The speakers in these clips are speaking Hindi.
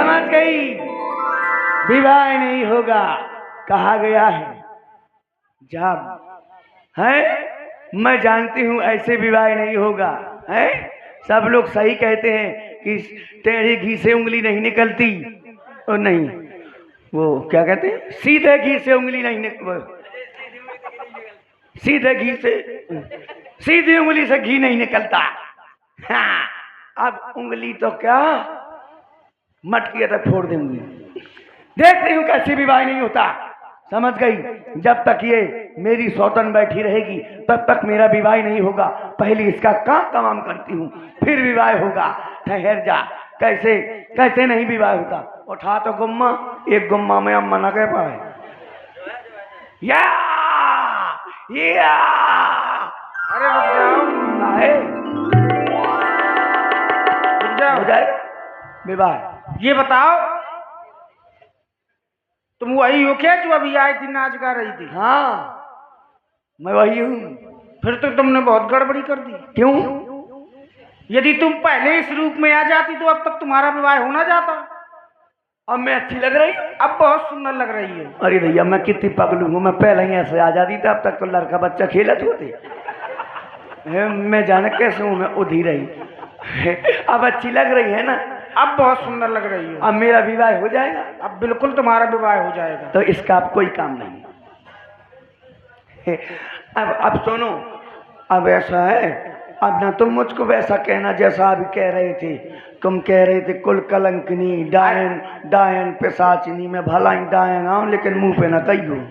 समझ गई, विवाह नहीं होगा। कहा गया है जब है, मैं जानती हूं ऐसे विवाह नहीं होगा है। सब लोग सही कहते हैं कि टेढ़ी घी से उंगली नहीं निकलती, और नहीं, वो क्या कहते हैं, सीधे घी से उंगली नहीं सीधे घी से, सीधी उंगली से घी नहीं निकलता। हाँ, अब उंगली तो क्या मटकी तक फोड़ दूंगी। देखती हूँ कैसे विवाह नहीं होता। समझ गई, जब तक ये मेरी सौतन बैठी रहेगी तब तक मेरा विवाह नहीं होगा। पहले इसका काम तमाम करती हूँ, फिर विवाह होगा। ठहर जा, कैसे कैसे नहीं विवाह होता। उठा तो गुम्मा, एक गुम्मा में अम्मा न कह पाए। या अरे रुक जाओ, रुक जाओ, हो जाएगा विवाह। ये बताओ, तुम वही हो क्या जो अभी आई थी, नाच गा रही थी? हाँ, मैं वही हूँ। फिर तो तुमने बहुत गड़बड़ी कर दी। क्यों? यदि तुम पहले इस रूप में आ जाती तो अब तक तुम्हारा विवाह होना जाता। अब मैं अच्छी लग रही, अब बहुत सुंदर लग रही है। अरे भैया मैं कितनी पगलू हूँ, मैं पहले ही ऐसे आ जाती थी, अब तक तो लड़का बच्चा खेलत होते। मैं जाने कैसे हूँ, मैं उधी रही। अब अच्छी लग रही है ना? अब बहुत सुंदर लग रही है। अब मेरा विवाह हो जाएगा। अब बिल्कुल तुम्हारा विवाह हो जाएगा। तो इसका अब कोई काम नहीं। अब सुनो, अब ऐसा है, अब ना तुम मुझको वैसा कहना जैसा अभी कह रहे थे। तुम कह रहे थे कुल कलंकनी, डायन डायन पिशाचिनी, में भला ही डायन आऊं लेकिन मुंह पे ना कहियो।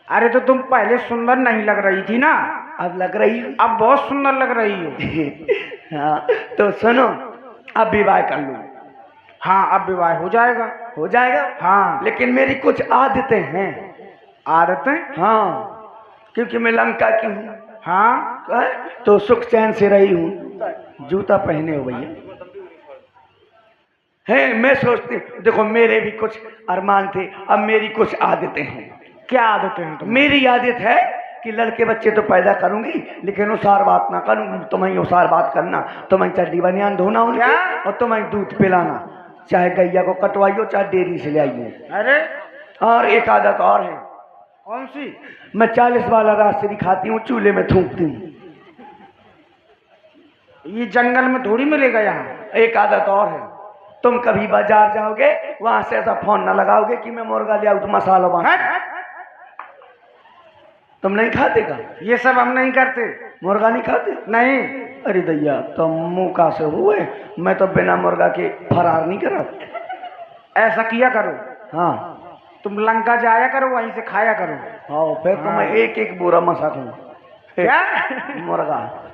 अरे तो तुम पहले सुंदर नहीं लग रही थी ना, अब लग रही हो। अब बहुत सुंदर लग रही हो। हाँ, तो सुनो, अब विवाह कर लो। हाँ, अब विवाह हो जाएगा। हो जाएगा। हाँ, लेकिन मेरी कुछ आदतें हैं। आदतें? हाँ, क्योंकि मैं लंका की हूँ। हाँ, तो सुख चैन से रही हूँ। जूता पहने हो भैया है। मैं सोचती, देखो मेरे भी कुछ अरमान थे, अब मेरी कुछ आदतें हैं। क्या आदतें हैं तुम्हारी? मेरी आदत है कि लड़के बच्चे तो पैदा करूंगी लेकिन उसार बात ना करूंगी। तुम्हें उसार बात करना, तुम्हें चड्डी बनियान धोना उनके, और तुम्हें दूध पिलाना, चाहे गैया को कटवाइयो चाहे डेयरी से ले आइयो। अरे, और एक आदत और है। कौन सी? मैं 40 वाला रास्ते दिखाती हूँ, चूल्हे में थूकती हूँ। ये जंगल में थोड़ी मिलेगा यहाँ। एक आदत और है, तुम कभी बाजार जाओगे वहां से ऐसा फोन ना लगाओगे कि मैं मुर्गा ले आऊँ तो मसाला बांट। तुम नहीं खाते का? ये सब हम नहीं करते। मुर्गा नहीं खाते? नहीं। अरे दैया, तुम मुँह का से हुए, मैं तो बिना मुर्गा के फरार नहीं करा। ऐसा किया करो। हाँ, तुम लंका जाया करो, वहीं से खाया करो। हाँ, फिर तो मैं एक एक बोरा मसा खाऊं। क्या? मुर्गा।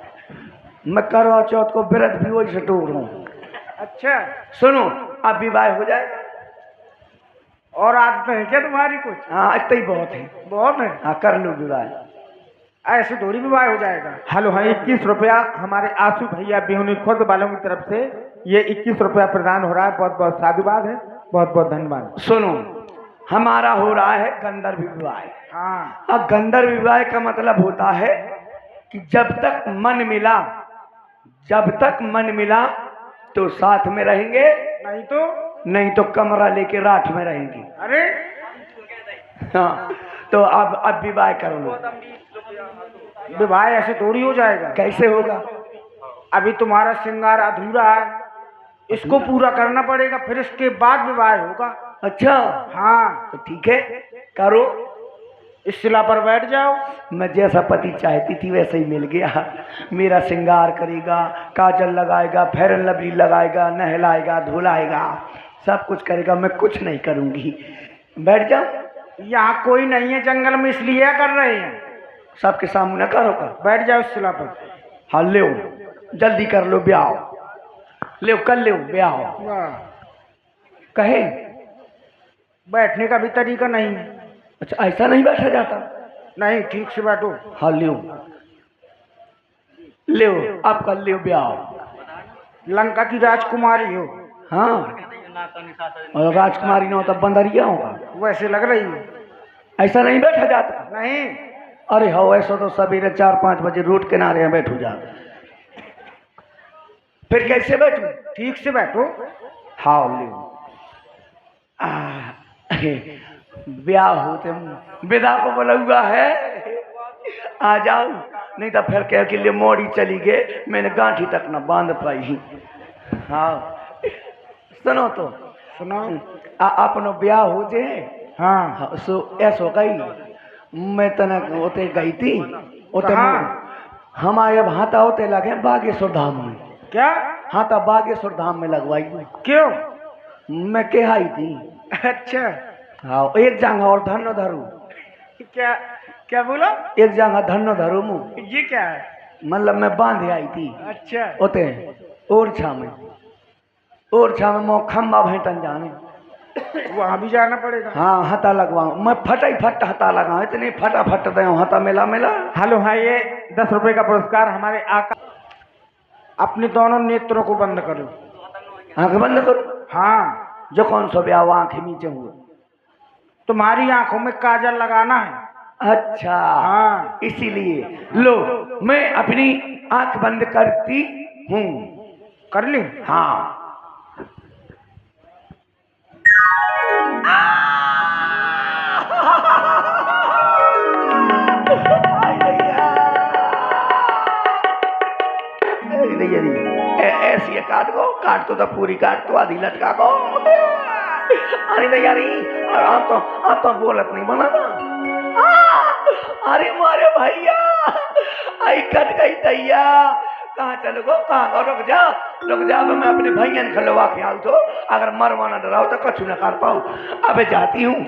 मैं करवा चौथ को व्रत भी वही से टूट हूँ। अच्छा, सुनो, अब विवाह हो जाए। और आदतें हैं क्या तुम्हारी कुछ? हाँ, इतना ही बहुत है। बहुत है। हाँ, कर लो विवाह। ऐसे थोड़ी विवाह हो जाएगा। हेलो, हाँ, 21 रुपया हमारे आंसू भैया बिहुनी खुर्द वालों की तरफ से ये 21 रुपया प्रदान हो रहा है। बहुत बहुत साधुवाद है, बहुत बहुत धन्यवाद। सुनो, हमारा हो रहा है गंधर्व विवाह। हाँ, अब गंधर्व विवाह का मतलब होता है कि जब तक मन मिला, जब तक मन मिला तो साथ में रहेंगे, नहीं तो कमरा लेके राठ में रहेंगे। अरे, हाँ, तो अब विवाह कर लो। विवाह ऐसे थोड़ी हो जाएगा। कैसे होगा? अभी तुम्हारा श्रृंगार अधूरा है, इसको पूरा करना पड़ेगा, फिर इसके बाद विवाह होगा। अच्छा, हाँ, तो ठीक है, करो। इस शिला पर बैठ जाओ। मैं जैसा पति चाहती थी वैसे ही मिल गया। मेरा श्रृंगार करेगा, काजल लगाएगा, फेरन लवली लगाएगा, नहलाएगा, धुलाएगा, सब कुछ करेगा, मैं कुछ नहीं करूंगी। बैठ जाओ। यहाँ कोई नहीं है जंगल में, इसलिए कर रहे हैं। सबके सामने करो का। बैठ जाओ इस शिला पर। हाँ, ले जल्दी कर लो ब्याह, ले कर लो ब्याह। कहे बैठने का भी तरीका नहीं है। अच्छा, ऐसा नहीं बैठा जाता? नहीं, ठीक से बैठो। हाँ, ले अब कर लो ब्याह। लंका की राजकुमारी हो। हाँ, और राजकुमारी न हो तब बंदरिया होगा। वैसे लग रही है। ऐसा नहीं बैठा जाता? नहीं। अरे हो, ऐसा तो सवेरे 4-5 बजे रोड किनारे में बैठो जा। फिर कैसे बैठू? ठीक से बैठो। हाँ, ले ब्याह होते विदा को बोला हुआ है, आ जाओ, नहीं तो फिर कह के लिए मोड़ी चली गए, मैंने गांठी तक ना बांध पाई। हाँ सुनो तो, सुनाओ। अपनो ब्याह हो जे। हाँ। हाँ, सो ऐसो गई मैं तनक होते गई थी होते कहाँ? हमारे अब हाथा होते लगे बागेश्वर धाम में। क्या? हाथा बागेश्वर धाम में लगवाई। क्यों? मैं कह आई थी। अच्छा। हाँ एक जगह और धन धरू। क्या क्या बोला? एक जगह धन धरू मुँह, ये क्या है? मतलब मैं बांधे आई थी अच्छा। होते ओरछा में। ओरछा में मोह खम्बा भेटन जाने। वहाँ भी जाना पड़ेगा। हाँ हता लगवाऊँ मैं, फटाई फट हता लगाऊँ, इतनी फटाफट दे हता मेला मेला। हेलो हाँ, ये 10 रुपए का पुरस्कार हमारे आका। अपने दोनों नेत्रों को बंद करो। आंख बंद करो। हाँ। जो कौन सो ब्याह आंख नीचे हुए। तुम्हारी आंखों में काजल लगाना है। अच्छा हाँ। इसीलिए लो मैं अपनी आंख बंद करती हूँ। कर ली? हाँ ऐसी काट को काट तो पूरी काट तो आधी लटका को। अरे नहीं यारी, आप तो बोलत नहीं बना ना। अरे मारे भैया आई कट गई तैया। कहाँ चलो गो, कहाँ गो, रुक जा मैं अपने भैया खलवा के आऊ तो अगर मरवाना डराओ तो कछु न कर पाऊ। अबे जाती हूँ।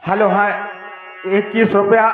हेलो हाँ, 21 रुपया